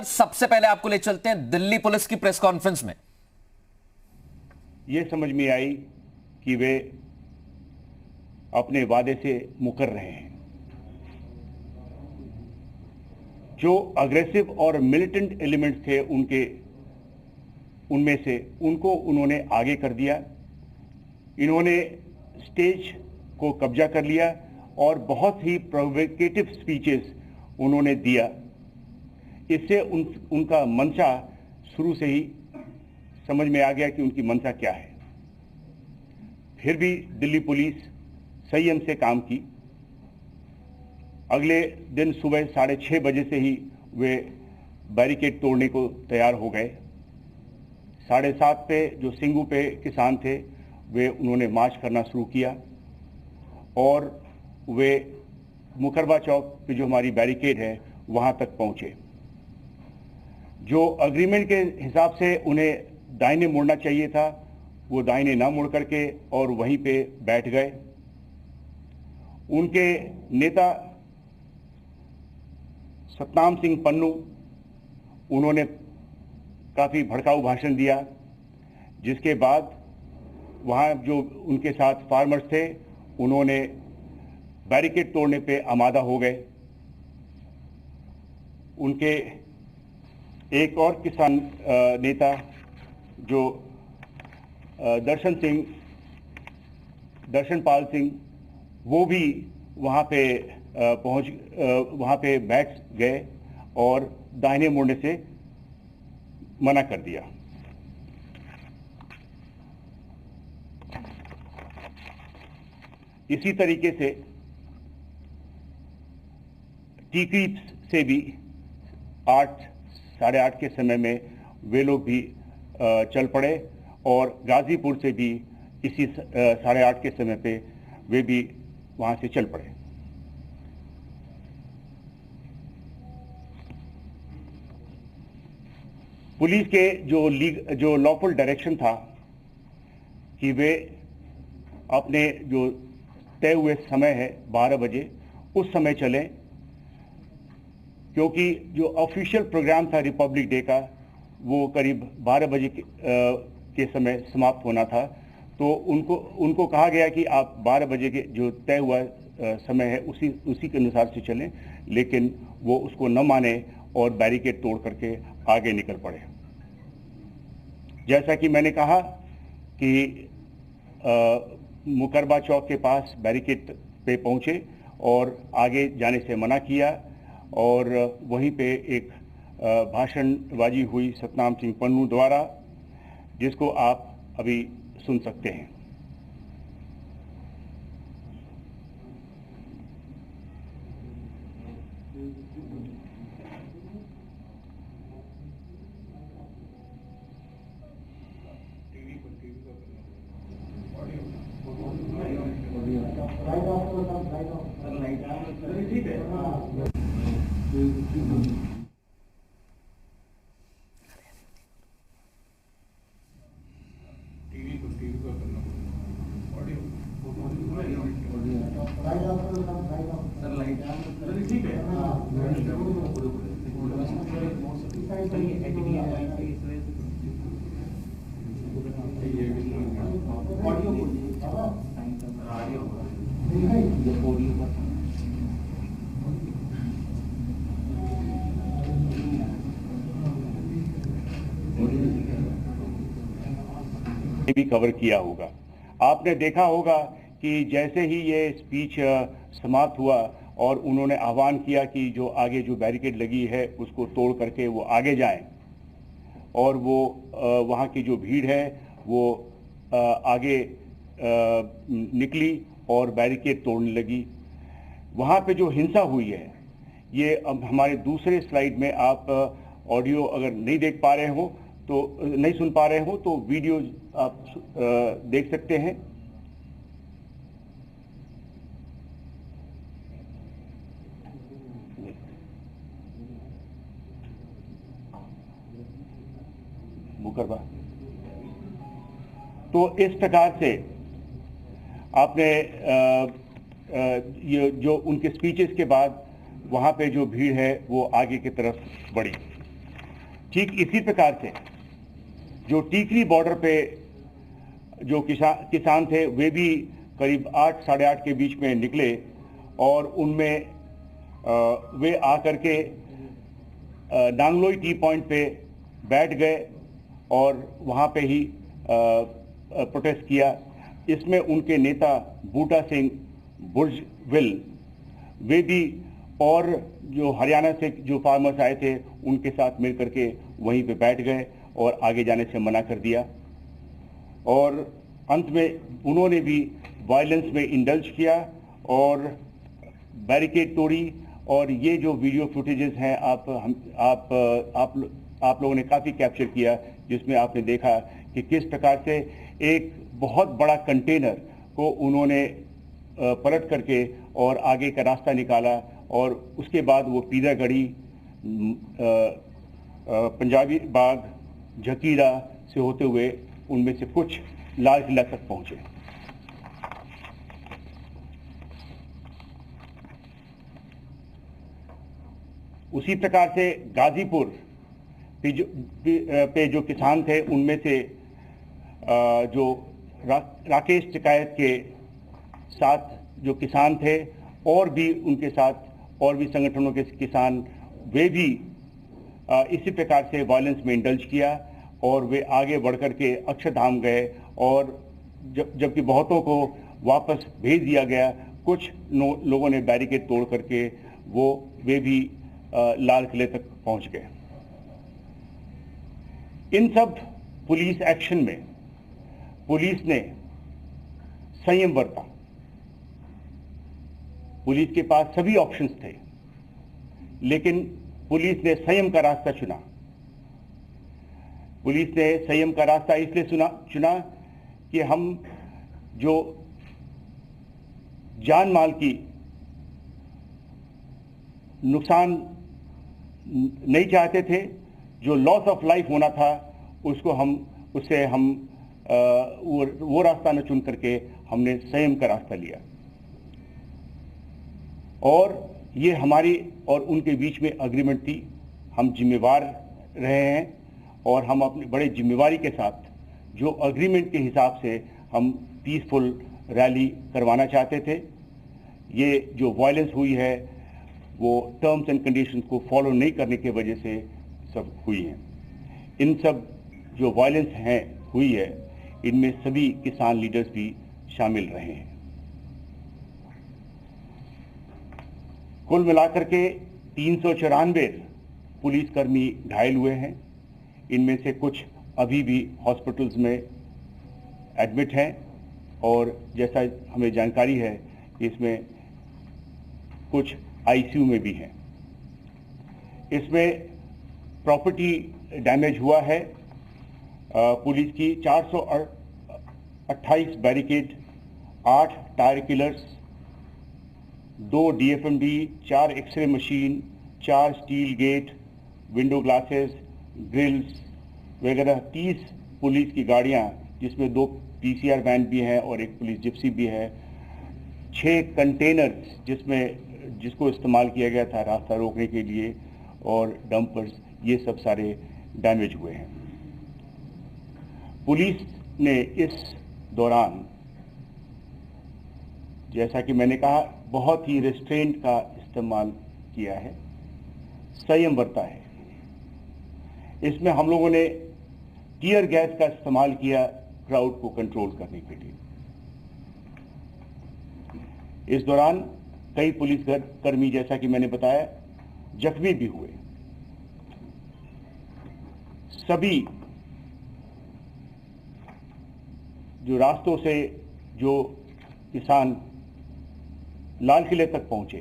सबसे पहले आपको ले चलते हैं दिल्ली पुलिस की प्रेस कॉन्फ्रेंस में। यह समझ में आई कि वे अपने वादे से मुकर रहे हैं। जो अग्रेसिव और मिलिटेंट एलिमेंट्स थे उनमें से उनको उन्होंने आगे कर दिया। इन्होंने स्टेज को कब्जा कर लिया और बहुत ही प्रोवोकेटिव स्पीचेस उन्होंने दिया। इससे उनका मंशा शुरू से ही समझ में आ गया कि उनकी मंशा क्या है। फिर भी दिल्ली पुलिस संयम से काम की। अगले दिन सुबह 6:30 बजे से ही वे बैरिकेड तोड़ने को तैयार हो गए। 7:30 पे जो सिंगू पे किसान थे वे उन्होंने मार्च करना शुरू किया और वे मुकरबा चौक पे जो हमारी बैरिकेड है वहां तक पहुंचे। जो एग्रीमेंट के हिसाब से उन्हें दाहिने मुड़ना चाहिए था वो दाहिने ना मुड़ करके और वहीं पे बैठ गए। उनके नेता सतनाम सिंह पन्नू उन्होंने काफ़ी भड़काऊ भाषण दिया, जिसके बाद वहाँ जो उनके साथ फार्मर्स थे उन्होंने बैरिकेड तोड़ने पे आमादा हो गए। उनके एक और किसान नेता जो दर्शनपाल सिंह वो भी वहाँ पे बैठ गए और दाहिने मुड़ने से मना कर दिया। इसी तरीके से टीकरी से भी 8-8:30 के समय में वे लोग भी चल पड़े और गाजीपुर से भी इसी 8:30 के समय पे वे भी वहां से चल पड़े। पुलिस के जो लॉफुल डायरेक्शन था कि वे अपने जो तय हुए समय है 12 बजे उस समय चलें, क्योंकि जो ऑफिशियल प्रोग्राम था रिपब्लिक डे का वो करीब 12 बजे के समय समाप्त होना था। तो उनको कहा गया कि आप 12 बजे के जो तय हुआ समय है उसी के अनुसार से चलें, लेकिन वो उसको न माने और बैरिकेड तोड़ करके आगे निकल पड़े। जैसा कि मैंने कहा कि मुकरबा चौक के पास बैरिकेड पे पहुंचे और आगे जाने से मना किया और वहीं पे एक भाषणबाजी हुई सतनाम सिंह पन्नू द्वारा, जिसको आप अभी सुन सकते हैं। भी कवर किया होगा। आपने देखा होगा कि जैसे ही ये स्पीच समाप्त हुआ और उन्होंने आह्वान किया कि जो आगे जो बैरिकेड लगी है उसको तोड़ करके वो आगे जाएं, और वो वहाँ की जो भीड़ है वो आगे निकली और बैरिकेड तोड़ने लगी। वहाँ पे जो हिंसा हुई है ये अब हमारे दूसरे स्लाइड में आप ऑडियो अगर नहीं देख पा रहे हो तो नहीं सुन पा रहे हो तो वीडियो आप देख सकते हैं। मुकरबा तो इस प्रकार से आपने ये जो उनके स्पीचेस के बाद वहाँ पे जो भीड़ है वो आगे की तरफ बढ़ी। ठीक इसी प्रकार से जो टीकरी बॉर्डर पे जो किसान थे वे भी करीब 8 साढ़े 8 के बीच में निकले और उनमें वे आकर के नांगलोई टी पॉइंट पे बैठ गए और वहाँ पे ही प्रोटेस्ट किया। इसमें उनके नेता बूटा सिंह बुर्जविल वे भी और जो हरियाणा से जो फार्मर्स आए थे उनके साथ मिलकर के वहीं पे बैठ गए और आगे जाने से मना कर दिया और अंत में उन्होंने भी वायलेंस में इंडल्ज किया और बैरिकेड तोड़ी। और ये जो वीडियो फुटेजेस हैं आप लोगों ने काफ़ी कैप्चर किया, जिसमें आपने देखा कि किस प्रकार से एक बहुत बड़ा कंटेनर को उन्होंने पलट करके और आगे का रास्ता निकाला और उसके बाद वो पीदागढ़ी, पंजाबी बाग, झकीरा से होते हुए उनमें से कुछ लाल किला तक पहुंचे। उसी प्रकार से गाजीपुर पे जो किसान थे उनमें से जो राकेश टिकायत के साथ जो किसान थे और भी उनके साथ और भी संगठनों के किसान वे भी इसी प्रकार से वायलेंस में इंडल्ज किया और वे आगे बढ़कर के अक्षरधाम गए और जबकि बहुतों को वापस भेज दिया गया, कुछ लोगों ने बैरिकेड तोड़ करके वे भी लाल किले तक पहुंच गए। इन सब पुलिस एक्शन में पुलिस ने संयम बरता। पुलिस के पास सभी ऑप्शंस थे, लेकिन पुलिस ने संयम का रास्ता चुना। पुलिस ने संयम का रास्ता इसलिए चुना कि हम जो जान माल की नुकसान नहीं चाहते थे, जो लॉस ऑफ लाइफ होना था उससे हम वो रास्ता न चुन करके हमने संयम का रास्ता लिया और ये हमारी और उनके बीच में अग्रीमेंट थी। हम जिम्मेवार रहे हैं और हम अपनी बड़े जिम्मेवारी के साथ जो अग्रीमेंट के हिसाब से हम पीसफुल रैली करवाना चाहते थे। ये जो वायलेंस हुई है वो टर्म्स एंड कंडीशंस को फॉलो नहीं करने की वजह से सब हुई है। इन सब जो वायलेंस हुई है इनमें सभी किसान लीडर्स भी शामिल रहे हैं। कुल मिलाकर के 394 पुलिसकर्मी घायल हुए हैं। इनमें से कुछ अभी भी हॉस्पिटल्स में एडमिट हैं और जैसा हमें जानकारी है इसमें कुछ आईसीयू में भी हैं। इसमें प्रॉपर्टी डैमेज हुआ है। पुलिस की 428 barricade, 8 tyre killers, 2 DFMD, 4 x-ray machine, 4 steel gate, window glasses, grills वगैरह 30 पुलिस की गाड़ियां, जिसमें 2 PCR वैन भी हैं और 1 पुलिस जिप्सी भी है, 6 कंटेनर्स जिसको इस्तेमाल किया गया था रास्ता रोकने के लिए और डंपर्स, ये सब सारे डैमेज हुए हैं। पुलिस ने इस दौरान, जैसा कि मैंने कहा, बहुत ही रेस्ट्रेंट का इस्तेमाल किया है, संयम बरता है। इसमें हम लोगों ने टीयर गैस का इस्तेमाल किया क्राउड को कंट्रोल करने के लिए। इस दौरान कई पुलिसकर्मी, जैसा कि मैंने बताया, जख्मी भी हुए। सभी जो रास्तों से जो किसान लाल किले तक पहुंचे